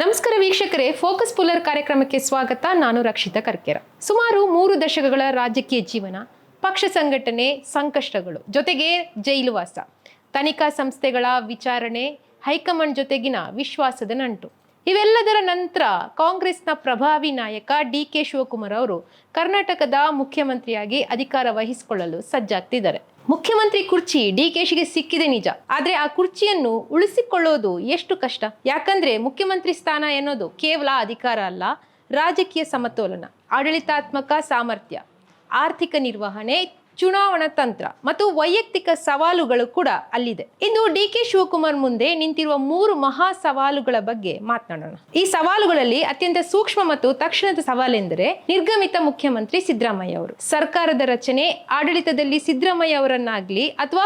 ನಮಸ್ಕಾರ ವೀಕ್ಷಕರೇ, focus puller ಕಾರ್ಯಕ್ರಮಕ್ಕೆ ಸ್ವಾಗತ. ನಾನು ರಕ್ಷಿತಾ ಕರ್ಕೇರ. ಸುಮಾರು 3 ದಶಕಗಳ ರಾಜಕೀಯ ಜೀವನ, ಪಕ್ಷ ಸಂಘಟನೆ, ಸಂಕಷ್ಟಗಳು, ಜೊತೆಗೆ ಜೈಲುವಾಸ, ತನಿಖಾ ಸಂಸ್ಥೆಗಳ ವಿಚಾರಣೆ, ಹೈಕಮಾಂಡ್ ಜೊತೆಗಿನ ವಿಶ್ವಾಸದ ನಂಟು. ಇವೆಲ್ಲದರ ನಂತರ ಕಾಂಗ್ರೆಸ್ನ ಪ್ರಭಾವಿ ನಾಯಕ ಡಿ.ಕೆ. ಶಿವಕುಮಾರ್ ಅವರು ಕರ್ನಾಟಕದ ಮುಖ್ಯಮಂತ್ರಿಯಾಗಿ ಅಧಿಕಾರ ವಹಿಸಿಕೊಳ್ಳಲು ಸಜ್ಜಾಗ್ತಿದ್ದಾರೆ. ಮುಖ್ಯಮಂತ್ರಿ ಕುರ್ಚಿ ಡಿ.ಕೆ.ಶಿಗೆ ಸಿಕ್ಕಿದೆ ನಿಜ, ಆದ್ರೆ ಆ ಕುರ್ಚಿಯನ್ನು ಉಳಿಸಿಕೊಳ್ಳೋದು ಎಷ್ಟು ಕಷ್ಟ. ಯಾಕಂದ್ರೆ ಮುಖ್ಯಮಂತ್ರಿ ಸ್ಥಾನ ಎನ್ನೋದು ಕೇವಲ ಅಧಿಕಾರ ಅಲ್ಲ, ರಾಜಕೀಯ ಸಮತೋಲನ, ಆಡಳಿತಾತ್ಮಕ ಸಾಮರ್ಥ್ಯ, ಆರ್ಥಿಕ ನಿರ್ವಹಣೆ, ಚುನಾವಣಾ ತಂತ್ರ ಮತ್ತು ವೈಯಕ್ತಿಕ ಸವಾಲುಗಳು ಕೂಡ ಅಲ್ಲಿದೆ. ಇಂದು ಡಿ.ಕೆ. ಶಿವಕುಮಾರ್ ಮುಂದೆ ನಿಂತಿರುವ 3 ಮಹಾ ಸವಾಲುಗಳ ಬಗ್ಗೆ ಮಾತನಾಡೋಣ. ಈ ಸವಾಲುಗಳಲ್ಲಿ ಅತ್ಯಂತ ಸೂಕ್ಷ್ಮ ಮತ್ತು ತಕ್ಷಣದ ಸವಾಲೆಂದರೆ ನಿರ್ಗಮಿತ ಮುಖ್ಯಮಂತ್ರಿ ಸಿದ್ದರಾಮಯ್ಯ ಅವರು. ಸರ್ಕಾರದ ರಚನೆ, ಆಡಳಿತದಲ್ಲಿ ಸಿದ್ದರಾಮಯ್ಯ ಅವರನ್ನಾಗ್ಲಿ ಅಥವಾ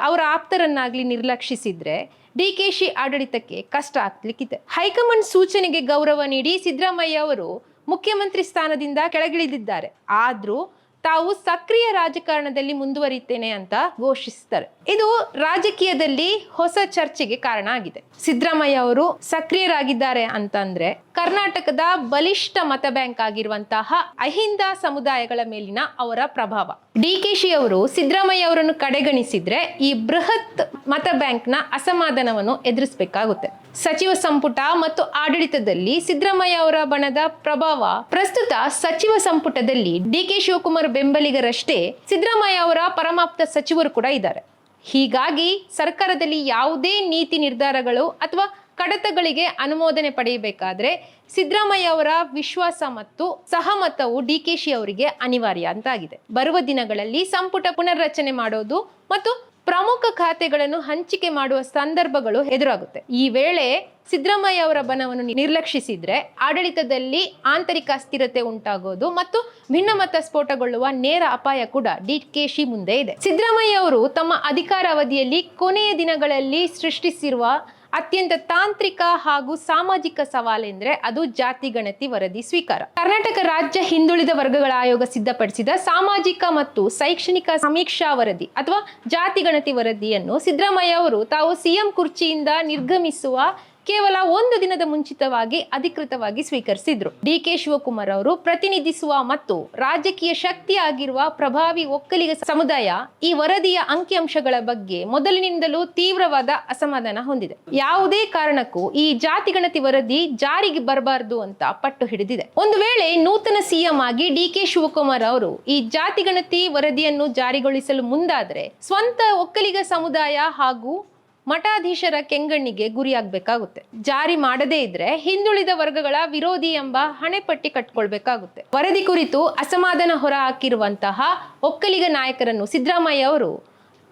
ಅವರ ಆಪ್ತರನ್ನಾಗ್ಲಿ ನಿರ್ಲಕ್ಷಿಸಿದ್ರೆ ಡಿ.ಕೆ.ಶಿ ಆಡಳಿತಕ್ಕೆ ಕಷ್ಟ ಆಗ್ಲಿಕ್ಕಿದೆ. ಹೈಕಮಾಂಡ್ ಸೂಚನೆಗೆ ಗೌರವ ನೀಡಿ ಸಿದ್ದರಾಮಯ್ಯ ಅವರು ಮುಖ್ಯಮಂತ್ರಿ ಸ್ಥಾನದಿಂದ ಕೆಳಗಿಳಿದಿದ್ದಾರೆ. ಆದ್ರೂ ತಾವು ಸಕ್ರಿಯ ರಾಜಕಾರಣದಲ್ಲಿ ಮುಂದುವರಿತೇನೆ ಅಂತ ಘೋಷಿಸುತ್ತಾರೆ. ಇದು ರಾಜಕೀಯದಲ್ಲಿ ಹೊಸ ಚರ್ಚೆಗೆ ಕಾರಣ ಆಗಿದೆ. ಸಿದ್ದರಾಮಯ್ಯ ಅವರು ಸಕ್ರಿಯರಾಗಿದ್ದಾರೆ ಅಂತಂದ್ರೆ ಕರ್ನಾಟಕದ ಬಲಿಷ್ಠ ಮತ ಬ್ಯಾಂಕ್ ಆಗಿರುವಂತಹ ಅಹಿಂದ ಸಮುದಾಯಗಳ ಮೇಲಿನ ಅವರ ಪ್ರಭಾವ. ಡಿ.ಕೆ.ಶಿ ಅವರು ಸಿದ್ದರಾಮಯ್ಯ ಅವರನ್ನು ಕಡೆಗಣಿಸಿದ್ರೆ ಈ ಬೃಹತ್ ಮತ ಬ್ಯಾಂಕ್ನ ಅಸಮಾಧಾನವನ್ನು ಎದುರಿಸಬೇಕಾಗುತ್ತೆ. ಸಚಿವ ಸಂಪುಟ ಮತ್ತು ಆಡಳಿತದಲ್ಲಿ ಸಿದ್ದರಾಮಯ್ಯ ಅವರ ಬಣದ ಪ್ರಭಾವ. ಪ್ರಸ್ತುತ ಸಚಿವ ಸಂಪುಟದಲ್ಲಿ ಡಿ.ಕೆ. ಶಿವಕುಮಾರ್ ಬೆಂಬಲಿಗರಷ್ಟೇ ಸಿದ್ದರಾಮಯ್ಯ ಅವರ ಪರಮಾಪ್ತ ಸಚಿವರು ಕೂಡ ಇದ್ದಾರೆ. ಹೀಗಾಗಿ ಸರ್ಕಾರದಲ್ಲಿ ಯಾವುದೇ ನೀತಿ ನಿರ್ಧಾರಗಳು ಅಥವಾ ಕಡತಗಳಿಗೆ ಅನುಮೋದನೆ ಪಡೆಯಬೇಕಾದ್ರೆ ಸಿದ್ದರಾಮಯ್ಯ ಅವರ ವಿಶ್ವಾಸ ಮತ್ತು ಸಹಮತವು ಡಿ.ಕೆ.ಶಿ ಅವರಿಗೆ ಅನಿವಾರ್ಯ ಅಂತಾಗಿದೆ. ಬರುವ ದಿನಗಳಲ್ಲಿ ಸಂಪುಟ ಪುನರ್ರಚನೆ ಮಾಡೋದು ಮತ್ತು ಪ್ರಮುಖ ಖಾತೆಗಳನ್ನು ಹಂಚಿಕೆ ಮಾಡುವ ಸಂದರ್ಭಗಳು ಎದುರಾಗುತ್ತೆ. ಈ ವೇಳೆ ಸಿದ್ದರಾಮಯ್ಯ ಅವರ ಬಣವನ್ನು ನಿರ್ಲಕ್ಷಿಸಿದ್ರೆ ಆಡಳಿತದಲ್ಲಿ ಆಂತರಿಕ ಅಸ್ಥಿರತೆ ಉಂಟಾಗೋದು ಮತ್ತು ಭಿನ್ನಮತ ಸ್ಫೋಟಗೊಳ್ಳುವ ನೇರ ಅಪಾಯ ಕೂಡ ಡಿ.ಕೆ.ಶಿ ಮುಂದೆ ಇದೆ. ಸಿದ್ದರಾಮಯ್ಯ ಅವರು ತಮ್ಮ ಅಧಿಕಾರ ಅವಧಿಯಲ್ಲಿ ಕೊನೆಯ ದಿನಗಳಲ್ಲಿ ಸೃಷ್ಟಿಸಿರುವ ಅತ್ಯಂತ ತಾಂತ್ರಿಕ ಹಾಗೂ ಸಾಮಾಜಿಕ ಸವಾಲೆಂದ್ರೆ ಅದು ಜಾತಿ ಗಣತಿ ವರದಿ ಸ್ವೀಕಾರ. ಕರ್ನಾಟಕ ರಾಜ್ಯ ಹಿಂದುಳಿದ ವರ್ಗಗಳ ಆಯೋಗ ಸಿದ್ಧಪಡಿಸಿದ ಸಾಮಾಜಿಕ ಮತ್ತು ಶೈಕ್ಷಣಿಕ ಸಮೀಕ್ಷಾ ವರದಿ ಅಥವಾ ಜಾತಿ ಗಣತಿ ವರದಿಯನ್ನು ಸಿದ್ದರಾಮಯ್ಯ ಅವರು ತಾವು ಸಿಎಂ ಕುರ್ಚಿಯಿಂದ ನಿರ್ಗಮಿಸುವ ಕೇವಲ 1 ದಿನದ ಮುಂಚಿತವಾಗಿ ಅಧಿಕೃತವಾಗಿ ಸ್ವೀಕರಿಸಿದ್ರು. ಡಿ.ಕೆ. ಶಿವಕುಮಾರ್ ಅವರು ಪ್ರತಿನಿಧಿಸುವ ಮತ್ತು ರಾಜಕೀಯ ಶಕ್ತಿ ಆಗಿರುವ ಪ್ರಭಾವಿ ಒಕ್ಕಲಿಗ ಸಮುದಾಯ ಈ ವರದಿಯ ಅಂಕಿಅಂಶಗಳ ಬಗ್ಗೆ ಮೊದಲಿನಿಂದಲೂ ತೀವ್ರವಾದ ಅಸಮಾಧಾನ ಹೊಂದಿದೆ. ಯಾವುದೇ ಕಾರಣಕ್ಕೂ ಈ ಜಾತಿ ಗಣತಿ ವರದಿ ಜಾರಿಗೆ ಬರಬಾರದು ಅಂತ ಪಟ್ಟು ಹಿಡಿದಿದೆ. ಒಂದು ವೇಳೆ ನೂತನ ಸಿಎಂ ಆಗಿ ಡಿ.ಕೆ. ಶಿವಕುಮಾರ್ ಅವರು ಈ ಜಾತಿ ಗಣತಿ ವರದಿಯನ್ನು ಜಾರಿಗೊಳಿಸಲು ಮುಂದಾದ್ರೆ ಸ್ವಂತ ಒಕ್ಕಲಿಗ ಸಮುದಾಯ ಹಾಗೂ ಮಠಾಧೀಶರ ಕೆಂಗಣ್ಣಿಗೆ ಗುರಿಯಾಗಬೇಕಾಗುತ್ತೆ. ಜಾರಿ ಮಾಡದೇ ಇದ್ರೆ ಹಿಂದುಳಿದ ವರ್ಗಗಳ ವಿರೋಧಿ ಎಂಬ ಹಣೆಪಟ್ಟಿ ಕಟ್ಕೊಳ್ಬೇಕಾಗುತ್ತೆ. ವರದಿ ಕುರಿತು ಅಸಮಾಧಾನ ಹೊರ ಹಾಕಿರುವಂತಹ ಒಕ್ಕಲಿಗ ನಾಯಕರನ್ನು ಸಿದ್ದರಾಮಯ್ಯ ಅವರು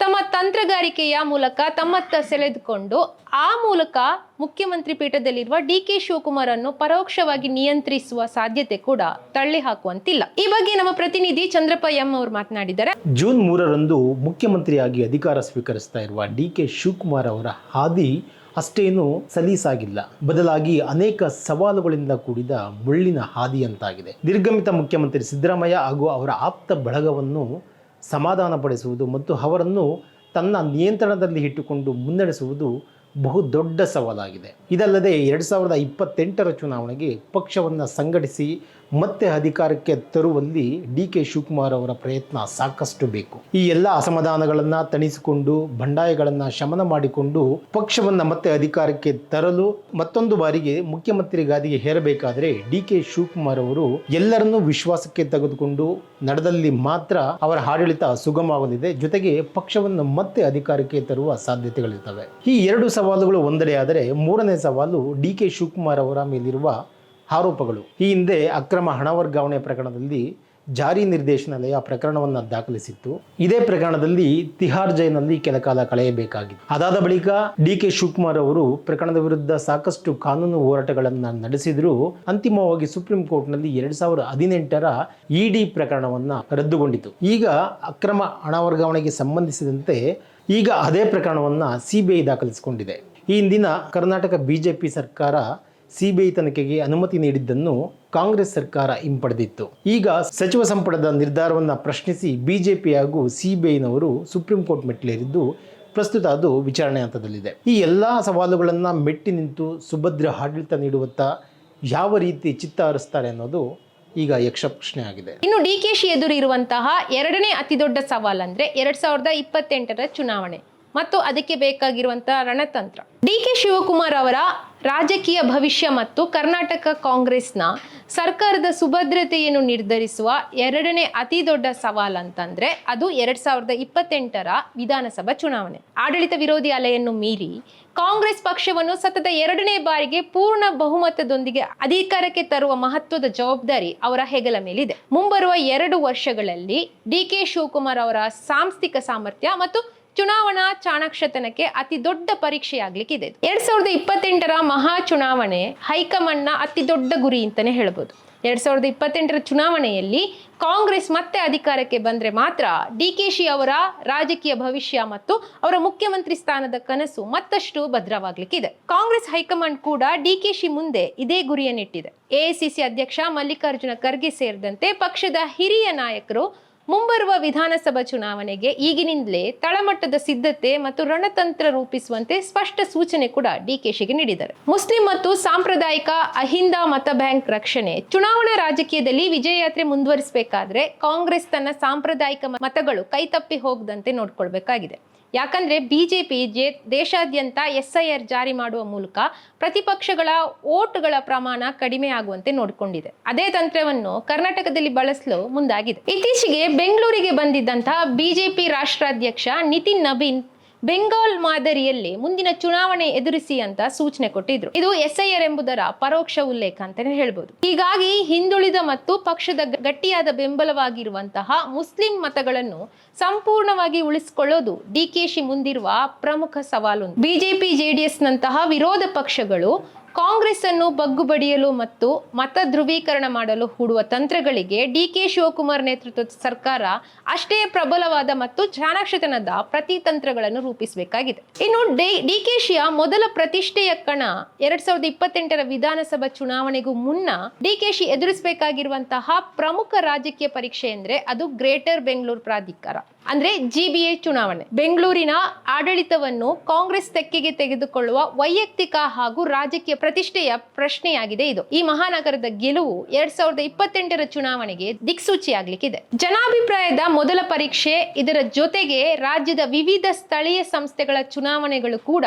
ತಮ್ಮ ತಂತ್ರಗಾರಿಕೆಯ ಮೂಲಕ ತಮ್ಮತ್ತ ಸೆಳೆದುಕೊಂಡು ಆ ಮೂಲಕ ಮುಖ್ಯಮಂತ್ರಿ ಪೀಠದಲ್ಲಿರುವ ಡಿ.ಕೆ. ಶಿವಕುಮಾರ್ ಅನ್ನು ಪರೋಕ್ಷವಾಗಿ ನಿಯಂತ್ರಿಸುವ ಸಾಧ್ಯತೆ ಕೂಡ ತಳ್ಳಿ ಹಾಕುವಂತಿಲ್ಲ. ಈ ಬಗ್ಗೆ ನಮ್ಮ ಪ್ರತಿನಿಧಿ ಚಂದ್ರಪ್ಪ ಎಂ ಅವರು ಮಾತನಾಡಿದ್ದಾರೆ. ಜೂನ್ 3ರಂದು ಮುಖ್ಯಮಂತ್ರಿಯಾಗಿ ಅಧಿಕಾರ ಸ್ವೀಕರಿಸ್ತಾ ಇರುವ ಡಿ.ಕೆ. ಶಿವಕುಮಾರ್ ಅವರ ಹಾದಿ ಅಷ್ಟೇನು ಸಲೀಸಾಗಿಲ್ಲ. ಬದಲಾಗಿ ಅನೇಕ ಸವಾಲುಗಳಿಂದ ಕೂಡಿದ ಮುಳ್ಳಿನ ಹಾದಿಯಂತಾಗಿದೆ. ನಿರ್ಗಮಿತ ಮುಖ್ಯಮಂತ್ರಿ ಸಿದ್ದರಾಮಯ್ಯ ಹಾಗೂ ಅವರ ಆಪ್ತ ಬಳಗವನ್ನು ಸಮಾಧಾನಪಡಿಸುವುದು ಮತ್ತು ಅವರನ್ನು ತನ್ನ ನಿಯಂತ್ರಣದಲ್ಲಿ ಇಟ್ಟುಕೊಂಡು ಮುನ್ನಡೆಸುವುದು ಬಹುದೊಡ್ಡ ಸವಾಲಾಗಿದೆ. ಇದಲ್ಲದೆ 2028ರ ಚುನಾವಣೆಗೆ ಪಕ್ಷವನ್ನು ಸಂಘಟಿಸಿ ಮತ್ತೆ ಅಧಿಕಾರಕ್ಕೆ ತರುವಲ್ಲಿ ಡಿ.ಕೆ. ಶಿವಕುಮಾರ್ ಅವರ ಪ್ರಯತ್ನ ಸಾಕಷ್ಟು ಬೇಕು. ಈ ಎಲ್ಲ ಅಸಮಾಧಾನಗಳನ್ನು ತಣಿಸಿಕೊಂಡು ಬಂಡಾಯಗಳನ್ನು ಶಮನ ಮಾಡಿಕೊಂಡು ಪಕ್ಷವನ್ನು ಮತ್ತೆ ಅಧಿಕಾರಕ್ಕೆ ತರಲು ಮತ್ತೊಂದು ಬಾರಿಗೆ ಮುಖ್ಯಮಂತ್ರಿ ಗಾದಿಗೆ ಹೇರಬೇಕಾದರೆ ಡಿ.ಕೆ. ಶಿವಕುಮಾರ್ ಅವರು ಎಲ್ಲರನ್ನೂ ವಿಶ್ವಾಸಕ್ಕೆ ತೆಗೆದುಕೊಂಡು ನಡೆದಲ್ಲಿ ಮಾತ್ರ ಅವರ ಆಡಳಿತ ಸುಗಮವಾಗಲಿದೆ. ಜೊತೆಗೆ ಪಕ್ಷವನ್ನು ಮತ್ತೆ ಅಧಿಕಾರಕ್ಕೆ ತರುವ ಸಾಧ್ಯತೆಗಳಿರ್ತವೆ. ಈ 2 ಸವಾಲುಗಳು ಒಂದೆಡೆ ಆದರೆ 3ನೇ ಸವಾಲು ಡಿ.ಕೆ. ಶಿವಕುಮಾರ್ ಅವರ ಮೇಲಿರುವ ಆರೋಪಗಳು. ಈ ಹಿಂದೆ ಅಕ್ರಮ ಹಣ ವರ್ಗಾವಣೆ ಪ್ರಕರಣದಲ್ಲಿ ಜಾರಿ ನಿರ್ದೇಶನಾಲಯ ಪ್ರಕರಣವನ್ನು ದಾಖಲಿಸಿತ್ತು. ಇದೇ ಪ್ರಕರಣದಲ್ಲಿ ತಿಹಾರ್ ಜೈಲಿನಲ್ಲಿ ಕೆಲಕಾಲ ಕಳೆಯಬೇಕಾಗಿತ್ತು. ಅದಾದ ಬಳಿಕ ಡಿ.ಕೆ. ಶಿವಕುಮಾರ್ ಅವರು ಪ್ರಕರಣದ ವಿರುದ್ಧ ಸಾಕಷ್ಟು ಕಾನೂನು ಹೋರಾಟಗಳನ್ನು ನಡೆಸಿದ್ರು. ಅಂತಿಮವಾಗಿ ಸುಪ್ರೀಂ ಕೋರ್ಟ್ನಲ್ಲಿ 2018ರ ಇಡಿ ಪ್ರಕರಣವನ್ನು ರದ್ದುಗೊಂಡಿತು. ಈಗ ಅಕ್ರಮ ಹಣ ವರ್ಗಾವಣೆಗೆ ಸಂಬಂಧಿಸಿದಂತೆ ಈಗ ಅದೇ ಪ್ರಕರಣವನ್ನು ಸಿಬಿಐ ದಾಖಲಿಸಿಕೊಂಡಿದೆ. ಈ ಹಿಂದಿನ ಕರ್ನಾಟಕ ಬಿಜೆಪಿ ಸರ್ಕಾರ ಸಿಬಿಐ ತನಿಖೆಗೆ ಅನುಮತಿ ನೀಡಿದ್ದನ್ನು ಕಾಂಗ್ರೆಸ್ ಸರ್ಕಾರ ಹಿಂಪಡೆದಿತ್ತು. ಈಗ ಸಚಿವ ಸಂಪುಟದ ನಿರ್ಧಾರವನ್ನು ಪ್ರಶ್ನಿಸಿ ಬಿಜೆಪಿ ಹಾಗೂ ಸಿಬಿಐನವರು ಸುಪ್ರೀಂ ಕೋರ್ಟ್ ಮೆಟ್ಟಿಲೇರಿದ್ದು ಪ್ರಸ್ತುತ ಅದು ವಿಚಾರಣೆ ಹಂತದಲ್ಲಿದೆ. ಈ ಎಲ್ಲ ಸವಾಲುಗಳನ್ನು ಮೆಟ್ಟಿ ನಿಂತು ಸುಭದ್ರ ಆಡಳಿತ ನೀಡುವತ್ತ ಯಾವ ರೀತಿ ಚಿತ್ತ ಹರಿಸ್ತಾರೆ ಅನ್ನೋದು ಈಗ ಯಕ್ಷ ಪ್ರಶ್ನೆ ಆಗಿದೆ. ಇನ್ನು DKಶಿ ಎದುರು ಇರುವಂತಹ ಎರಡನೇ ಅತಿ ದೊಡ್ಡ ಸವಾಲಂದ್ರೆ 2028ರ ಚುನಾವಣೆ ಮತ್ತು ಅದಕ್ಕೆ ಬೇಕಾಗಿರುವಂತಹ ರಣತಂತ್ರ. DK ಶಿವಕುಮಾರ್ ಅವರ ರಾಜಕೀಯ ಭವಿಷ್ಯ ಮತ್ತು ಕರ್ನಾಟಕ ಕಾಂಗ್ರೆಸ್ನ ಸರ್ಕಾರದ ಸುಭದ್ರತೆಯನ್ನು ನಿರ್ಧರಿಸುವ ಎರಡನೇ ಅತಿ ದೊಡ್ಡ ಸವಾಲಂತಂದ್ರೆ ಅದು 2028ರ ವಿಧಾನಸಭಾ ಚುನಾವಣೆ. ಆಡಳಿತ ವಿರೋಧಿ ಅಲೆಯನ್ನು ಮೀರಿ ಕಾಂಗ್ರೆಸ್ ಪಕ್ಷವನ್ನು ಸತತ ಎರಡನೇ ಬಾರಿಗೆ ಪೂರ್ಣ ಬಹುಮತದೊಂದಿಗೆ ಅಧಿಕಾರಕ್ಕೆ ತರುವ ಮಹತ್ವದ ಜವಾಬ್ದಾರಿ ಅವರ ಹೆಗಲ ಮೇಲಿದೆ. ಮುಂಬರುವ 2 ವರ್ಷಗಳಲ್ಲಿ DK ಶಿವಕುಮಾರ್ ಅವರ ಸಾಂಸ್ಥಿಕ ಸಾಮರ್ಥ್ಯ ಮತ್ತು ಚುನಾವಣಾ ಚಾಣಾಕ್ಷತನಕ್ಕೆ ಅತಿ ದೊಡ್ಡ ಪರೀಕ್ಷೆಯಾಗ್ಲಿಕ್ಕಿದೆ. 2028ರ ಮಹಾ ಚುನಾವಣೆ ಹೈಕಮಾಂಡ್ನ ಅತಿ ದೊಡ್ಡ ಗುರಿ ಅಂತಾನೆ ಹೇಳ್ಬೋದು. 2028ರ ಚುನಾವಣೆಯಲ್ಲಿ ಕಾಂಗ್ರೆಸ್ ಮತ್ತೆ ಅಧಿಕಾರಕ್ಕೆ ಬಂದ್ರೆ ಮಾತ್ರ DKಶಿ ಅವರ ರಾಜಕೀಯ ಭವಿಷ್ಯ ಮತ್ತು ಅವರ ಮುಖ್ಯಮಂತ್ರಿ ಸ್ಥಾನದ ಕನಸು ಮತ್ತಷ್ಟು ಭದ್ರವಾಗ್ಲಿಕ್ಕಿದೆ. ಕಾಂಗ್ರೆಸ್ ಹೈಕಮಾಂಡ್ ಕೂಡ DKಶಿ ಮುಂದೆ ಇದೇ ಗುರಿಯನ್ನಿಟ್ಟಿದೆ. AICC ಅಧ್ಯಕ್ಷ ಮಲ್ಲಿಕಾರ್ಜುನ ಖರ್ಗೆ ಸೇರಿದಂತೆ ಪಕ್ಷದ ಹಿರಿಯ ನಾಯಕರು ಮುಂಬರುವ ವಿಧಾನಸಭಾ ಚುನಾವಣೆಗೆ ಈಗಿನಿಂದಲೇ ತಳಮಟ್ಟದ ಸಿದ್ಧತೆ ಮತ್ತು ರಣತಂತ್ರ ರೂಪಿಸುವಂತೆ ಸ್ಪಷ್ಟ ಸೂಚನೆ ಕೂಡ DKಶಿಗೆ ನೀಡಿದ್ದಾರೆ. ಮುಸ್ಲಿಂ ಮತ್ತು ಸಾಂಪ್ರದಾಯಿಕ ಅಹಿಂದ ಮತ ಬ್ಯಾಂಕ್ ರಕ್ಷಣೆ. ಚುನಾವಣಾ ರಾಜಕೀಯದಲ್ಲಿ ವಿಜಯಯಾತ್ರೆ ಮುಂದುವರಿಸಬೇಕಾದ್ರೆ ಕಾಂಗ್ರೆಸ್ ತನ್ನ ಸಾಂಪ್ರದಾಯಿಕ ಮತಗಳು ಕೈತಪ್ಪಿ ಹೋಗದಂತೆ ನೋಡ್ಕೊಳ್ಬೇಕಾಗಿದೆ. ಯಾಕಂದ್ರೆ ಬಿಜೆಪಿ ದೇಶಾದ್ಯಂತ SIR ಜಾರಿ ಮಾಡುವ ಮೂಲಕ ಪ್ರತಿಪಕ್ಷಗಳ ಓಟ್ಗಳ ಪ್ರಮಾಣ ಕಡಿಮೆ ಆಗುವಂತೆ ನೋಡಿಕೊಂಡಿದೆ. ಅದೇ ತಂತ್ರವನ್ನು ಕರ್ನಾಟಕದಲ್ಲಿ ಬಳಸಲು ಮುಂದಾಗಿದೆ. ಇತ್ತೀಚೆಗೆ ಬೆಂಗಳೂರಿಗೆ ಬಂದಿದ್ದಂತಹ ಬಿಜೆಪಿ ರಾಷ್ಟ್ರಾಧ್ಯಕ್ಷ ನಿತಿನ್ ನಬೀನ್ ಬೆಂಗಾಲ್ ಮಾದರಿಯಲ್ಲಿ ಮುಂದಿನ ಚುನಾವಣೆ ಎದುರಿಸಿ ಅಂತ ಸೂಚನೆ ಕೊಟ್ಟಿದ್ರು. ಇದು SIR ಎಂಬುದರ ಪರೋಕ್ಷ ಉಲ್ಲೇಖ ಅಂತಾನೆ ಹೇಳ್ಬೋದು. ಹೀಗಾಗಿ ಹಿಂದುಳಿದ ಮತ್ತು ಪಕ್ಷದ ಗಟ್ಟಿಯಾದ ಬೆಂಬಲವಾಗಿರುವಂತಹ ಮುಸ್ಲಿಂ ಮತಗಳನ್ನು ಸಂಪೂರ್ಣವಾಗಿ ಉಳಿಸಿಕೊಳ್ಳೋದು DKಶಿ ಮುಂದಿರುವ ಪ್ರಮುಖ ಸವಾಲು. ಬಿಜೆಪಿ JDS ನಂತಹ ವಿರೋಧ ಪಕ್ಷಗಳು ಕಾಂಗ್ರೆಸ್ ಅನ್ನು ಬಗ್ಗು ಬಡಿಯಲು ಮತ್ತು ಮತ ಧ್ರುವೀಕರಣ ಮಾಡಲು ಹೂಡುವ ತಂತ್ರಗಳಿಗೆ DK ಶಿವಕುಮಾರ್ ನೇತೃತ್ವದ ಸರ್ಕಾರ ಅಷ್ಟೇ ಪ್ರಬಲವಾದ ಮತ್ತು ಚಾಣಾಕ್ಷತನದ ಪ್ರತಿತಂತ್ರಗಳನ್ನು ರೂಪಿಸಬೇಕಾಗಿದೆ. ಇನ್ನು DKಶಿಯ ಮೊದಲ ಪ್ರತಿಷ್ಠೆಯ ಕಣ 2028ರ ವಿಧಾನಸಭಾ ಚುನಾವಣೆಗೂ ಮುನ್ನ DKಶಿ ಎದುರಿಸಬೇಕಾಗಿರುವಂತಹ ಪ್ರಮುಖ ರಾಜಕೀಯ ಪರೀಕ್ಷೆ ಅಂದ್ರೆ ಅದು ಗ್ರೇಟರ್ ಬೆಂಗಳೂರು ಪ್ರಾಧಿಕಾರ ಅಂದ್ರೆ GBA ಚುನಾವಣೆ. ಬೆಂಗಳೂರಿನ ಆಡಳಿತವನ್ನು ಕಾಂಗ್ರೆಸ್ ತೆಕ್ಕೆಗೆ ತೆಗೆದುಕೊಳ್ಳುವ ವೈಯಕ್ತಿಕ ಹಾಗೂ ರಾಜಕೀಯ ಪ್ರತಿಷ್ಠೆಯ ಪ್ರಶ್ನೆಯಾಗಿದೆ ಇದು. ಈ ಮಹಾನಗರದ ಗೆಲುವು 2028ರ ಚುನಾವಣೆಗೆ ದಿಕ್ಸೂಚಿಯಾಗ್ಲಿಕ್ಕಿದೆ. ಜನಾಭಿಪ್ರಾಯದ ಮೊದಲ ಪರೀಕ್ಷೆ. ಇದರ ಜೊತೆಗೆ ರಾಜ್ಯದ ವಿವಿಧ ಸ್ಥಳೀಯ ಸಂಸ್ಥೆಗಳ ಚುನಾವಣೆಗಳು ಕೂಡ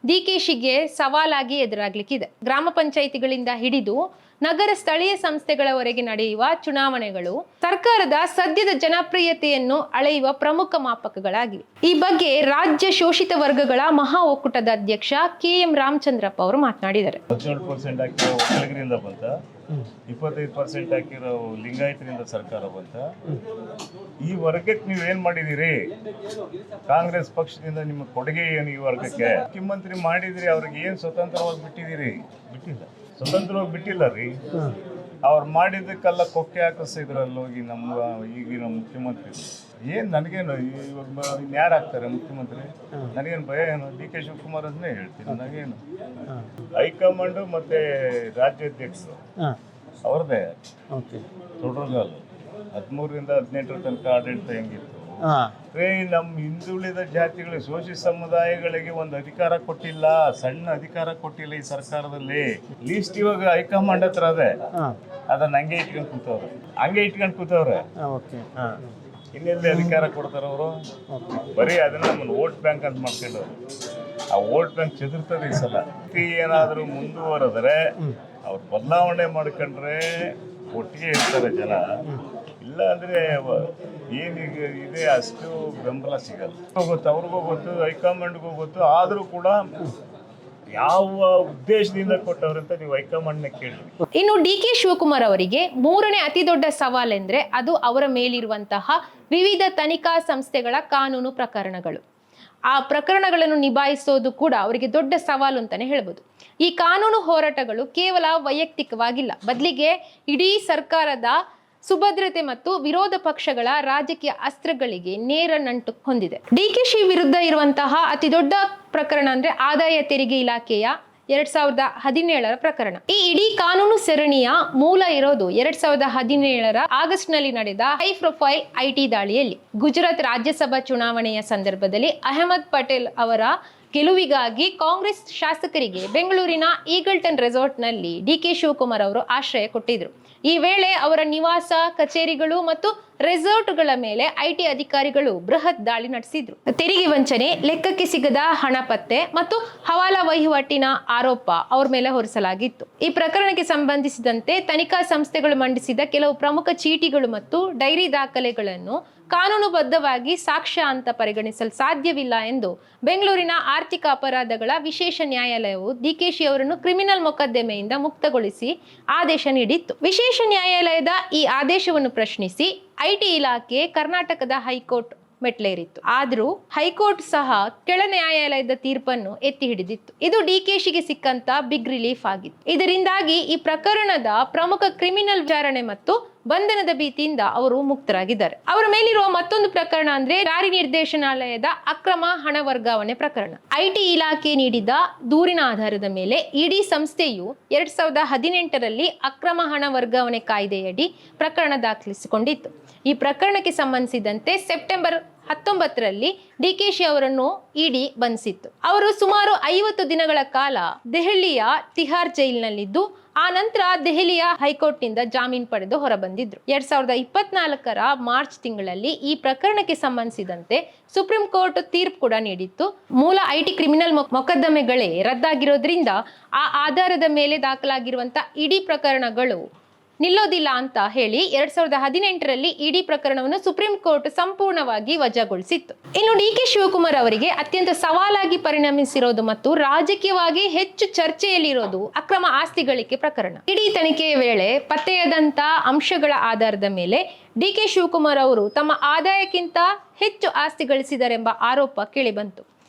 DKಶಿಗೆ ಸವಾಲಾಗಿ ಎದುರಾಗ್ಲಿಕ್ಕಿದೆ. ಗ್ರಾಮ ಪಂಚಾಯಿತಿಗಳಿಂದ ಹಿಡಿದು ನಗರ ಸ್ಥಳೀಯ ಸಂಸ್ಥೆಗಳವರೆಗೆ ನಡೆಯುವ ಚುನಾವಣೆಗಳು ಸರ್ಕಾರದ ಸದ್ಯದ ಜನಪ್ರಿಯತೆಯನ್ನು ಅಳೆಯುವ ಪ್ರಮುಖ ಮಾಪಕಗಳಾಗಿವೆ. ಈ ಬಗ್ಗೆ ರಾಜ್ಯ ಶೋಷಿತ ವರ್ಗಗಳ ಮಹಾ ಒಕ್ಕೂಟದ ಅಧ್ಯಕ್ಷ KM ರಾಮಚಂದ್ರಪ್ಪ ಅವರು ಮಾತನಾಡಿದ್ದಾರೆ. 17% ಹಾಕಿರೋ ಒಕ್ಕಲಿಗರಿಂದ ಬಂತ, 25% ಹಾಕಿರೋ ಲಿಂಗಾಯತರಿಂದ ಸರ್ಕಾರ ಬಂತ. ಈ ವರ್ಗಕ್ಕೆ ನೀವೇನ್ ಮಾಡಿದಿರಿ? ಕಾಂಗ್ರೆಸ್ ಪಕ್ಷದಿಂದ ನಿಮ್ಮ ಕೊಡುಗೆ ಏನು ಈ ವರ್ಗಕ್ಕೆ? ಮುಖ್ಯಮಂತ್ರಿ ಮಾಡಿದ್ರಿ, ಅವ್ರಿಗೆ ಏನ್ ಸ್ವತಂತ್ರವಾಗಿ ಬಿಟ್ಟಿದ್ದೀರಿ? ಬಿಟ್ಟಿಲ್ಲ, ಸ್ವತಂತ್ರವಾಗಿ ಬಿಟ್ಟಿಲ್ಲ ರೀ. ಅವ್ರು ಮಾಡಿದ್ದಕ್ಕೆಲ್ಲ ಕೊಕ್ಕೆ ಹಾಕಿಸಿದ್ರಲ್ಲಿ ಹೋಗಿ ಈಗಿನ ಮುಖ್ಯಮಂತ್ರಿ. ಏನು ನನಗೇನು ಇವಾಗ ಯಾರು ಆಗ್ತಾರೆ ಮುಖ್ಯಮಂತ್ರಿ? ನನಗೇನು ಭಯ ಏನು? DK ಶಿವಕುಮಾರ್ ಅದನ್ನೇ ಹೇಳ್ತೀನಿ. ನನಗೇನು ಹೈಕಮಾಂಡು ಮತ್ತೆ ರಾಜ್ಯಾಧ್ಯಕ್ಷರು ಅವ್ರದ್ದೇ ಟೋಟಲ್ 13ರಿಂದ 18ರ ತನಕ ಆಡಳಿತ ಹೆಂಗಿತ್ತು? ನಮ್ಮ ಹಿಂದುಳಿದ ಜಾತಿಗಳಿಗೆ, ಶೋಷಿತ ಸಮುದಾಯಗಳಿಗೆ ಒಂದು ಅಧಿಕಾರ ಕೊಟ್ಟಿಲ್ಲ, ಸಣ್ಣ ಅಧಿಕಾರ ಕೊಟ್ಟಿಲ್ಲ ಈ ಸರ್ಕಾರದಲ್ಲಿ. ಲೀಸ್ಟ್ ಇವಾಗ ಹೈಕಮಾಂಡ್ ಹತ್ರ ಅದೇ, ಅದನ್ನ ಹಂಗೆ ಇಟ್ಕೊಂಡು ಕೂತವ್ರೆ. ಇನ್ನೆಲ್ಲಿ ಅಧಿಕಾರ ಕೊಡ್ತಾರ ಅವರು? ಬರೀ ಅದನ್ನ ನಮ್ಮನ್ನು ವೋಟ್ ಬ್ಯಾಂಕ್ ಅಂತ ಮಾಡ್ಕೊಂಡವ್ರು. ಆ ವೋಟ್ ಬ್ಯಾಂಕ್ ಚೆದರ್ತದೆ ಈ ಸಲ. ಏನಾದರೂ ಮುಂದುವರೆದ್ರೆ ಅವ್ರು ಬದಲಾವಣೆ ಮಾಡ್ಕೊಂಡ್ರೆ ಒಟ್ಟಿಗೆ ಇರ್ತಾರೆ ಜನ. ಇಲ್ಲ ಅಂದ್ರೆ ಏನೀಗ ಇದೆ ಅಷ್ಟು ಬೆಂಬಲ ಸಿಗಲ್ಲ. ಗೊತ್ತು, ಅವ್ರಿಗೂ ಗೊತ್ತು, ಹೈಕಮಾಂಡ್ಗೂ ಗೊತ್ತು. ಆದರೂ ಕೂಡ ಯಾವ ಉದ್ದೇಶದಿಂದ ಕೊಟ್ಟವ್ರಂತ ನೀವು ಹೈಕಮಾಂಡ್ನ ಕೇಳಿ. ಇನ್ನು DK ಶಿವಕುಮಾರ್ ಅವರಿಗೆ ಮೂರನೇ ಅತಿ ದೊಡ್ಡ ಸವಾಲೆಂದ್ರೆ ಅದು ಅವರ ಮೇಲಿರುವಂತಹ ವಿವಿಧ ತನಿಖಾ ಸಂಸ್ಥೆಗಳ ಕಾನೂನು ಪ್ರಕರಣಗಳು. ಆ ಪ್ರಕರಣಗಳನ್ನು ನಿಭಾಯಿಸೋದು ಕೂಡ ಅವರಿಗೆ ದೊಡ್ಡ ಸವಾಲು ಅಂತಾನೆ ಹೇಳ್ಬೋದು. ಈ ಕಾನೂನು ಹೋರಾಟಗಳು ಕೇವಲ ವೈಯಕ್ತಿಕವಾಗಿಲ್ಲ, ಬದಲಿಗೆ ಇಡೀ ಸರ್ಕಾರದ ಸುಭದ್ರತೆ ಮತ್ತು ವಿರೋಧ ಪಕ್ಷಗಳ ರಾಜಕೀಯ ಅಸ್ತ್ರಗಳಿಗೆ ನೇರ ನಂಟು ಹೊಂದಿದೆ. DKಶಿ ವಿರುದ್ಧ ಇರುವಂತಹ ಅತಿ ದೊಡ್ಡ ಪ್ರಕರಣ ಅಂದ್ರೆ ಆದಾಯ ತೆರಿಗೆ ಇಲಾಖೆಯ 2017 ಪ್ರಕರಣ. ಈ ಇಡೀ ಕಾನೂನು ಸರಣಿಯ ಮೂಲ ಇರೋದು 2017 ಆಗಸ್ಟ್ ನಲ್ಲಿ ನಡೆದ ಹೈ ಪ್ರೊಫೈಲ್ ಐಟಿ ದಾಳಿಯಲ್ಲಿ. ಗುಜರಾತ್ ರಾಜ್ಯಸಭಾ ಚುನಾವಣೆಯ ಸಂದರ್ಭದಲ್ಲಿ ಅಹಮದ್ ಪಟೇಲ್ ಅವರ ಗೆಲುವಿಗಾಗಿ ಕಾಂಗ್ರೆಸ್ ಶಾಸಕರಿಗೆ ಬೆಂಗಳೂರಿನ ಈಗಲ್ಟನ್ ರೆಸಾರ್ಟ್ನಲ್ಲಿ ಡಿಕೆ ಶಿವಕುಮಾರ್ ಅವರು ಆಶ್ರಯ ಕೊಟ್ಟಿದ್ರು. ಈ ವೇಳೆ ಅವರ ನಿವಾಸ, ಕಚೇರಿಗಳು ಮತ್ತು ರೆಸಾರ್ಟ್ಗಳ ಮೇಲೆ ಐಟಿ ಅಧಿಕಾರಿಗಳು ಬೃಹತ್ ದಾಳಿ ನಡೆಸಿದ್ರು. ತೆರಿಗೆ ವಂಚನೆ, ಲೆಕ್ಕಕ್ಕೆ ಸಿಗದ ಹಣ ಪತ್ತೆ ಮತ್ತು ಹವಾಲಾ ವಹಿವಾಟಿನ ಆರೋಪ ಅವ್ರ ಮೇಲೆ ಹೊರಿಸಲಾಗಿತ್ತು. ಈ ಪ್ರಕರಣಕ್ಕೆ ಸಂಬಂಧಿಸಿದಂತೆ ತನಿಖಾ ಸಂಸ್ಥೆಗಳು ಮಂಡಿಸಿದ ಕೆಲವು ಪ್ರಮುಖ ಚೀಟಿಗಳು ಮತ್ತು ಡೈರಿ ದಾಖಲೆಗಳನ್ನು ಕಾನೂನುಬದ್ಧವಾಗಿ ಸಾಕ್ಷ್ಯ ಅಂತ ಪರಿಗಣಿಸಲು ಸಾಧ್ಯವಿಲ್ಲ ಎಂದು ಬೆಂಗಳೂರಿನ ಆರ್ಥಿಕ ಅಪರಾಧಗಳ ವಿಶೇಷ ನ್ಯಾಯಾಲಯವು ಡಿಕೆಶಿ ಅವರನ್ನು ಕ್ರಿಮಿನಲ್ ಮೊಕದ್ದಮೆಯಿಂದ ಮುಕ್ತಗೊಳಿಸಿ ಆದೇಶ ನೀಡಿತ್ತು. ವಿಶೇಷ ನ್ಯಾಯಾಲಯದ ಈ ಆದೇಶವನ್ನು ಪ್ರಶ್ನಿಸಿ ಐಟಿ ಇಲಾಖೆ ಕರ್ನಾಟಕದ ಹೈಕೋರ್ಟ್ ಮೆಟ್ಲೇರಿತ್ತು. ಆದರೂ ಹೈಕೋರ್ಟ್ ಸಹ ಕೆಳ ನ್ಯಾಯಾಲಯದ ತೀರ್ಪನ್ನು ಎತ್ತಿ ಹಿಡಿದಿತ್ತು. ಇದು ಡಿಕೆಶಿಗೆ ಸಿಕ್ಕಂತ ಬಿಗ್ ರಿಲೀಫ್ ಆಗಿತ್ತು. ಇದರಿಂದಾಗಿ ಈ ಪ್ರಕರಣದ ಪ್ರಮುಖ ಕ್ರಿಮಿನಲ್ ವಿಚಾರಣೆ ಮತ್ತು ಬಂಧನದ ಭೀತಿಯಿಂದ ಅವರು ಮುಕ್ತರಾಗಿದ್ದಾರೆ. ಅವರ ಮೇಲಿರುವ ಮತ್ತೊಂದು ಪ್ರಕರಣ ಅಂದ್ರೆ ಜಾರಿ ನಿರ್ದೇಶನಾಲಯದ ಅಕ್ರಮ ಹಣ ವರ್ಗಾವಣೆ ಪ್ರಕರಣ. ಐಟಿ ಇಲಾಖೆ ನೀಡಿದ ದೂರಿನ ಆಧಾರದ ಮೇಲೆ ಇಡೀ ಸಂಸ್ಥೆಯು 2018ರಲ್ಲಿ ಅಕ್ರಮ ಹಣ ವರ್ಗಾವಣೆ ಕಾಯ್ದೆಯಡಿ ಪ್ರಕರಣ ದಾಖಲಿಸಿಕೊಂಡಿತ್ತು. ಈ ಪ್ರಕರಣಕ್ಕೆ ಸಂಬಂಧಿಸಿದಂತೆ ಸೆಪ್ಟೆಂಬರ್ 19ರಲ್ಲಿ ಡಿಕೆಶಿ ಅವರನ್ನು ಇಡಿ ಬಂಧಿಸಿತ್ತು. ಅವರು ಸುಮಾರು 50 ದಿನಗಳ ಕಾಲ ದೆಹಲಿಯ ತಿಹಾರ್ ಜೈಲಿನಲ್ಲಿದ್ದು ಆ ನಂತರ ದೆಹಲಿಯ ಹೈಕೋರ್ಟ್ನಿಂದ ಜಾಮೀನು ಪಡೆದು ಹೊರಬಂದಿದ್ರು. 2024ರ ಮಾರ್ಚ್ ತಿಂಗಳಲ್ಲಿ ಈ ಪ್ರಕರಣಕ್ಕೆ ಸಂಬಂಧಿಸಿದಂತೆ ಸುಪ್ರೀಂ ಕೋರ್ಟ್ ತೀರ್ಪು ಕೂಡ ನೀಡಿತ್ತು. ಮೂಲ ಐಟಿ ಕ್ರಿಮಿನಲ್ ಮೊಕದ್ದಮೆಗಳೇ ರದ್ದಾಗಿರೋದ್ರಿಂದ ಆ ಆಧಾರದ ಮೇಲೆ ದಾಖಲಾಗಿರುವಂತ ಇಡೀ ಪ್ರಕರಣಗಳು ನಿಲ್ಲೋದಿಲ್ಲ ಅಂತ ಹೇಳಿ 2018ರಲ್ಲಿ ಇಡೀ ಪ್ರಕರಣವನ್ನು ಸುಪ್ರೀಂ ಕೋರ್ಟ್ ಸಂಪೂರ್ಣವಾಗಿ ವಜಾಗೊಳಿಸಿತ್ತು. ಇನ್ನು ಡಿಕೆ ಶಿವಕುಮಾರ್ ಅವರಿಗೆ ಅತ್ಯಂತ ಸವಾಲಾಗಿ ಪರಿಣಮಿಸಿರೋದು ಮತ್ತು ರಾಜಕೀಯವಾಗಿ ಹೆಚ್ಚು ಚರ್ಚೆಯಲ್ಲಿರೋದು ಅಕ್ರಮ ಆಸ್ತಿ ಗಳಿಕೆ ಪ್ರಕರಣ. ಇಡೀ ತನಿಖೆಯ ವೇಳೆ ಪತ್ತೆಯಾದಂತ ಅಂಶಗಳ ಆಧಾರದ ಮೇಲೆ ಡಿಕೆ ಶಿವಕುಮಾರ್ ಅವರು ತಮ್ಮ ಆದಾಯಕ್ಕಿಂತ ಹೆಚ್ಚು ಆಸ್ತಿ ಗಳಿಸಿದರೆಂಬ ಆರೋಪ ಕೇಳಿಬಂತು.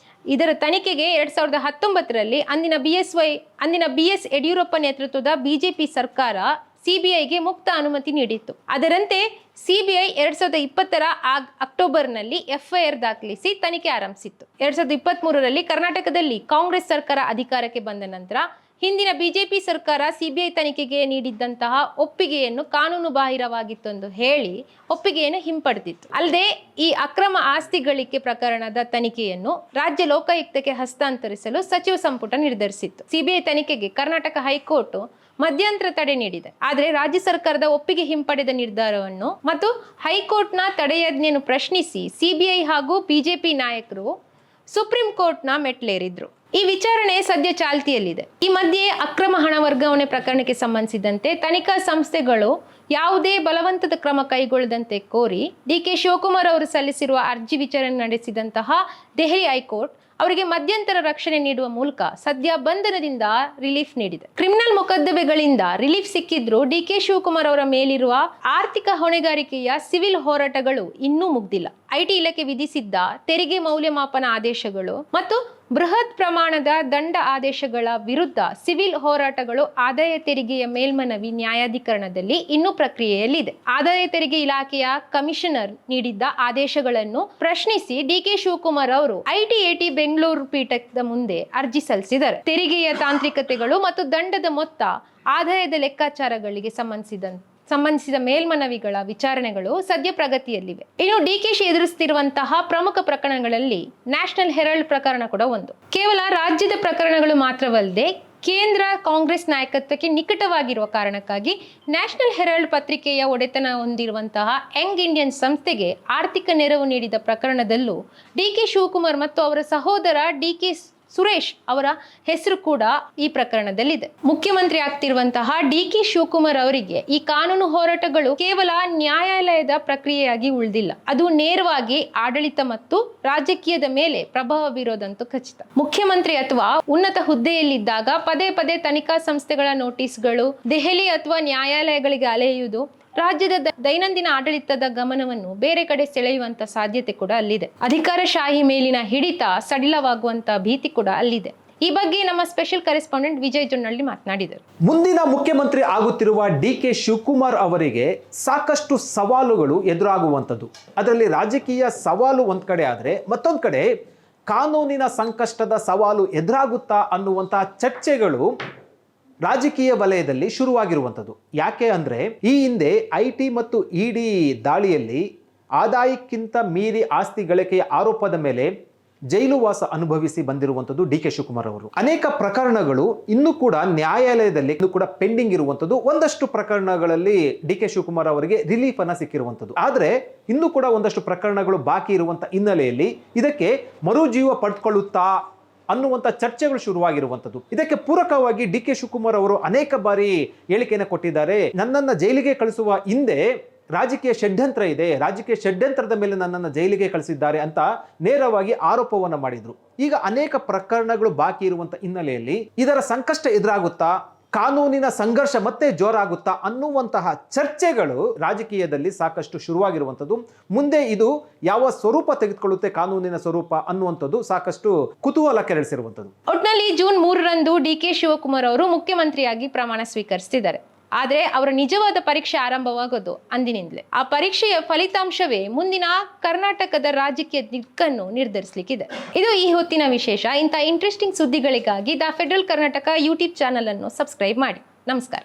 ಇದರ ತನಿಖೆಗೆ 2019ರಲ್ಲಿ ಅಂದಿನ BS ಯಡಿಯೂರಪ್ಪ ನೇತೃತ್ವದ ಬಿಜೆಪಿ ಸರ್ಕಾರ ಸಿಬಿಐಗೆ ಮುಕ್ತ ಅನುಮತಿ ನೀಡಿತ್ತು. ಅದರಂತೆ ಸಿಬಿಐ 2020ರ ಅಕ್ಟೋಬರ್ನಲ್ಲಿ FIR ದಾಖಲಿಸಿ ತನಿಖೆ ಆರಂಭಿಸಿತ್ತು. 2023ರಲ್ಲಿ ಕರ್ನಾಟಕದಲ್ಲಿ ಕಾಂಗ್ರೆಸ್ ಸರ್ಕಾರ ಅಧಿಕಾರಕ್ಕೆ ಬಂದ ನಂತರ ಹಿಂದಿನ ಬಿಜೆಪಿ ಸರ್ಕಾರ ಸಿಬಿಐ ತನಿಖೆಗೆ ನೀಡಿದ್ದಂತಹ ಒಪ್ಪಿಗೆಯನ್ನು ಕಾನೂನು ಬಾಹಿರವಾಗಿತ್ತೆಂದು ಹೇಳಿ ಒಪ್ಪಿಗೆಯನ್ನು ಹಿಂಪಡೆದಿತ್ತು. ಅಲ್ಲದೆ ಈ ಅಕ್ರಮ ಆಸ್ತಿ ಗಳಿಕೆ ಪ್ರಕರಣದ ತನಿಖೆಯನ್ನು ರಾಜ್ಯ ಲೋಕಾಯುಕ್ತಕ್ಕೆ ಹಸ್ತಾಂತರಿಸಲು ಸಚಿವ ಸಂಪುಟ ನಿರ್ಧರಿಸಿತ್ತು. ಸಿಬಿಐ ತನಿಖೆಗೆ ಕರ್ನಾಟಕ ಹೈಕೋರ್ಟ್ ಮಧ್ಯಂತರ ತಡೆ ನೀಡಿದೆ. ಆದರೆ ರಾಜ್ಯ ಸರ್ಕಾರದ ಒಪ್ಪಿಗೆ ಹಿಂಪಡೆದ ನಿರ್ಧಾರವನ್ನು ಮತ್ತು ಹೈಕೋರ್ಟ್ನ ತಡೆಯಾಜ್ಞೆಯನ್ನು ಪ್ರಶ್ನಿಸಿ ಸಿಬಿಐ ಹಾಗೂ ಬಿಜೆಪಿ ನಾಯಕರು ಸುಪ್ರೀಂ ಕೋರ್ಟ್ನ ಮೆಟ್ಲೇರಿದ್ರು. ಈ ವಿಚಾರಣೆ ಸದ್ಯ ಚಾಲ್ತಿಯಲ್ಲಿದೆ. ಈ ಮಧ್ಯೆ ಅಕ್ರಮ ಹಣ ವರ್ಗಾವಣೆ ಪ್ರಕರಣಕ್ಕೆ ಸಂಬಂಧಿಸಿದಂತೆ ತನಿಖಾ ಸಂಸ್ಥೆಗಳು ಯಾವುದೇ ಬಲವಂತದ ಕ್ರಮ ಕೈಗೊಳ್ಳದಂತೆ ಕೋರಿ ಡಿಕೆ ಶಿವಕುಮಾರ್ ಅವರು ಸಲ್ಲಿಸಿರುವ ಅರ್ಜಿ ವಿಚಾರಣೆ ನಡೆಸಿದಂತಹ ದೆಹಲಿ ಹೈಕೋರ್ಟ್ ಅವರಿಗೆ ಮಧ್ಯಂತರ ರಕ್ಷಣೆ ನೀಡುವ ಮೂಲಕ ಸದ್ಯ ಬಂಧನದಿಂದ ರಿಲೀಫ್ ನೀಡಿದೆ. ಕ್ರಿಮಿನಲ್ ಮೊಕದ್ದಮೆಗಳಿಂದ ರಿಲೀಫ್ ಸಿಕ್ಕಿದ್ರು ಡಿಕೆ ಶಿವಕುಮಾರ್ ಅವರ ಮೇಲಿರುವ ಆರ್ಥಿಕ ಹೊಣೆಗಾರಿಕೆಯ ಸಿವಿಲ್ ಹೋರಾಟಗಳು ಇನ್ನೂ ಮುಗ್ದಿಲ್ಲ. ಐಟಿ ಇಲಾಖೆ ವಿಧಿಸಿದ್ದ ತೆರಿಗೆ ಮೌಲ್ಯಮಾಪನ ಆದೇಶಗಳು ಮತ್ತು ಬೃಹತ್ ಪ್ರಮಾಣದ ದಂಡ ಆದೇಶಗಳ ವಿರುದ್ಧ ಸಿವಿಲ್ ಹೋರಾಟಗಳು ಆದಾಯ ತೆರಿಗೆಯ ಮೇಲ್ಮನವಿ ನ್ಯಾಯಾಧಿಕರಣದಲ್ಲಿ ಇನ್ನೂ ಪ್ರಕ್ರಿಯೆಯಲ್ಲಿದೆ. ಆದಾಯ ತೆರಿಗೆ ಇಲಾಖೆಯ ಕಮಿಷನರ್ ನೀಡಿದ್ದ ಆದೇಶಗಳನ್ನು ಪ್ರಶ್ನಿಸಿ ಡಿಕೆ ಶಿವಕುಮಾರ್ ಅವರು ಐಟಿ ಬೆಂಗಳೂರು ಪೀಠದ ಮುಂದೆ ಅರ್ಜಿ ಸಲ್ಲಿಸಿದ್ದಾರೆ. ತೆರಿಗೆಯ ತಾಂತ್ರಿಕತೆಗಳು ಮತ್ತು ದಂಡದ ಮೊತ್ತ, ಆದಾಯದ ಲೆಕ್ಕಾಚಾರಗಳಿಗೆ ಸಂಬಂಧಿಸಿದ ಮೇಲ್ಮನವಿಗಳ ವಿಚಾರಣೆಗಳು ಸದ್ಯ ಪ್ರಗತಿಯಲ್ಲಿವೆ. ಇನ್ನು ಡಿಕೆಶಿ ಎದುರಿಸುತ್ತಿರುವಂತಹ ಪ್ರಮುಖ ಪ್ರಕರಣಗಳಲ್ಲಿ ನ್ಯಾಷನಲ್ ಹೆರಾಲ್ಡ್ ಪ್ರಕರಣ ಕೂಡ ಒಂದು. ಕೇವಲ ರಾಜ್ಯದ ಪ್ರಕರಣಗಳು ಮಾತ್ರವಲ್ಲದೆ ಕೇಂದ್ರ ಕಾಂಗ್ರೆಸ್ ನಾಯಕತ್ವಕ್ಕೆ ನಿಕಟವಾಗಿರುವ ಕಾರಣಕ್ಕಾಗಿ ನ್ಯಾಷನಲ್ ಹೆರಾಲ್ಡ್ ಪತ್ರಿಕೆಯ ಒಡೆತನ ಹೊಂದಿರುವಂತಹ ಯಂಗ್ ಇಂಡಿಯನ್ ಸಂಸ್ಥೆಗೆ ಆರ್ಥಿಕ ನೆರವು ನೀಡಿದ ಪ್ರಕರಣದಲ್ಲೂ ಡಿಕೆ ಶಿವಕುಮಾರ್ ಮತ್ತು ಅವರ ಸಹೋದರ ಡಿಕೆ ಸುರೇಶ್ ಅವರ ಹೆಸರು ಕೂಡ ಈ ಪ್ರಕರಣದಲ್ಲಿದೆ. ಮುಖ್ಯಮಂತ್ರಿ ಆಗ್ತಿರುವಂತಹ ಡಿಕೆ ಶಿವಕುಮಾರ್ ಅವರಿಗೆ ಈ ಕಾನೂನು ಹೋರಾಟಗಳು ಕೇವಲ ನ್ಯಾಯಾಲಯದ ಪ್ರಕ್ರಿಯೆಯಾಗಿ ಉಳಿದಿಲ್ಲ. ಅದು ನೇರವಾಗಿ ಆಡಳಿತ ಮತ್ತು ರಾಜಕೀಯದ ಮೇಲೆ ಪ್ರಭಾವ ಬೀರೋದಂತೂ ಖಚಿತ. ಮುಖ್ಯಮಂತ್ರಿ ಅಥವಾ ಉನ್ನತ ಹುದ್ದೆಯಲ್ಲಿದ್ದಾಗ ಪದೇ ಪದೇ ತನಿಖಾ ಸಂಸ್ಥೆಗಳ ನೋಟಿಸ್ಗಳು, ದೆಹಲಿ ಅಥವಾ ನ್ಯಾಯಾಲಯಗಳಿಗೆ ಅಲೆಯುವುದು ರಾಜ್ಯದ ದೈನಂದಿನ ಆಡಳಿತದ ಗಮನವನ್ನು ಬೇರೆ ಕಡೆ ಸೆಳೆಯುವಂತ ಸಾಧ್ಯತೆ ಕೂಡ ಅಲ್ಲಿದೆ. ಅಧಿಕಾರಶಾಹಿ ಮೇಲಿನ ಹಿಡಿತ ಸಡಿಲವಾಗುವಂತ ಭೀತಿ ಕೂಡ ಅಲ್ಲಿದೆ. ಈ ಬಗ್ಗೆ ನಮ್ಮ ಸ್ಪೆಷಲ್ ಕರೆಸ್ಪಾಂಡೆಂಟ್ ವಿಜಯ್ ಜೊನ್ನಳ್ಳಿ ಮಾತನಾಡಿದರು. ಮುಂದಿನ ಮುಖ್ಯಮಂತ್ರಿ ಆಗುತ್ತಿರುವ ಡಿಕೆ ಶಿವಕುಮಾರ್ ಅವರಿಗೆ ಸಾಕಷ್ಟು ಸವಾಲುಗಳು ಎದುರಾಗುವಂಥದ್ದು. ಅದರಲ್ಲಿ ರಾಜಕೀಯ ಸವಾಲು ಒಂದ್ ಕಡೆ ಆದರೆ, ಮತ್ತೊಂದು ಕಡೆ ಕಾನೂನಿನ ಸಂಕಷ್ಟದ ಸವಾಲು ಎದುರಾಗುತ್ತಾ ಅನ್ನುವಂತಹ ಚರ್ಚೆಗಳು ರಾಜಕೀಯ ವಲಯದಲ್ಲಿ ಶುರುವಾಗಿರುವಂಥದ್ದು. ಯಾಕೆ ಅಂದರೆ ಈ ಹಿಂದೆ ಐಟಿ ಮತ್ತು ಇಡಿ ದಾಳಿಯಲ್ಲಿ ಆದಾಯಕ್ಕಿಂತ ಮೀರಿ ಆಸ್ತಿ ಗಳಿಕೆಯ ಆರೋಪದ ಮೇಲೆ ಜೈಲುವಾಸ ಅನುಭವಿಸಿ ಬಂದಿರುವಂಥದ್ದು ಡಿ ಕೆ ಶಿವಕುಮಾರ್ ಅವರು. ಅನೇಕ ಪ್ರಕರಣಗಳು ಇನ್ನೂ ಕೂಡ ನ್ಯಾಯಾಲಯದಲ್ಲಿ ಇನ್ನೂ ಕೂಡ ಪೆಂಡಿಂಗ್ ಇರುವಂಥದ್ದು. ಒಂದಷ್ಟು ಪ್ರಕರಣಗಳಲ್ಲಿ ಡಿ ಕೆ ಶಿವಕುಮಾರ್ ಅವರಿಗೆ ರಿಲೀಫ್ ಅನ್ನ ಸಿಕ್ಕಿರುವಂಥದ್ದು. ಆದರೆ ಇನ್ನೂ ಕೂಡ ಒಂದಷ್ಟು ಪ್ರಕರಣಗಳು ಬಾಕಿ ಇರುವಂಥ ಹಿನ್ನೆಲೆಯಲ್ಲಿ ಇದಕ್ಕೆ ಮರುಜೀವ ಪಡೆದುಕೊಳ್ಳುತ್ತಾ ಅನ್ನುವಂಥ ಚರ್ಚೆಗಳು ಶುರುವಾಗಿರುವಂಥದ್ದು. ಇದಕ್ಕೆ ಪೂರಕವಾಗಿ ಡಿ ಕೆ ಶಿವಕುಮಾರ್ ಅವರು ಅನೇಕ ಬಾರಿ ಹೇಳಿಕೆಯನ್ನು ಕೊಟ್ಟಿದ್ದಾರೆ. ನನ್ನನ್ನು ಜೈಲಿಗೆ ಕಳಿಸುವ ಹಿಂದೆ ರಾಜಕೀಯ ಷಡ್ಯಂತ್ರ ಇದೆ, ರಾಜಕೀಯ ಷಡ್ಯಂತ್ರದ ಮೇಲೆ ನನ್ನನ್ನು ಜೈಲಿಗೆ ಕಳಿಸಿದ್ದಾರೆ ಅಂತ ನೇರವಾಗಿ ಆರೋಪವನ್ನು ಮಾಡಿದ್ರು. ಈಗ ಅನೇಕ ಪ್ರಕರಣಗಳು ಬಾಕಿ ಇರುವಂತ ಹಿನ್ನೆಲೆಯಲ್ಲಿ ಇದರ ಸಂಕಷ್ಟ ಎದುರಾಗುತ್ತಾ, ಕಾನೂನಿನ ಸಂಘರ್ಷ ಮತ್ತೆ ಜೋರಾಗುತ್ತಾ ಅನ್ನುವಂತಹ ಚರ್ಚೆಗಳು ರಾಜಕೀಯದಲ್ಲಿ ಸಾಕಷ್ಟು ಶುರುವಾಗಿರುವಂಥದ್ದು. ಮುಂದೆ ಇದು ಯಾವ ಸ್ವರೂಪ ತೆಗೆದುಕೊಳ್ಳುತ್ತೆ, ಕಾನೂನಿನ ಸ್ವರೂಪ ಅನ್ನುವಂಥದ್ದು ಸಾಕಷ್ಟು ಕುತೂಹಲ ಕೆರಳಿಸಿರುವಂಥದ್ದು. ಒಟ್ನಲ್ಲಿ ಜೂನ್ 3ರಂದು ಡಿ ಕೆ ಶಿವಕುಮಾರ್ ಅವರು ಮುಖ್ಯಮಂತ್ರಿಯಾಗಿ ಪ್ರಮಾಣ ಸ್ವೀಕರಿಸ್ತಿದ್ದಾರೆ. ಆದರೆ ಅವರ ನಿಜವಾದ ಪರೀಕ್ಷೆ ಆರಂಭವಾಗೋದು ಅಂದಿನಿಂದಲೇ. ಆ ಪರೀಕ್ಷೆಯ ಫಲಿತಾಂಶವೇ ಮುಂದಿನ ಕರ್ನಾಟಕದ ರಾಜಕೀಯ ದಿಕ್ಕನ್ನು ನಿರ್ಧರಿಸಲಿಕ್ಕಿದೆ. ಇದು ಈ ಹೊತ್ತಿನ ವಿಶೇಷ. ಇಂಥ ಇಂಟ್ರೆಸ್ಟಿಂಗ್ ಸುದ್ದಿಗಳಿಗಾಗಿ the federal Karnataka YouTube channel ಅನ್ನು ಸಬ್ಸ್ಕ್ರೈಬ್ ಮಾಡಿ. ನಮಸ್ಕಾರ.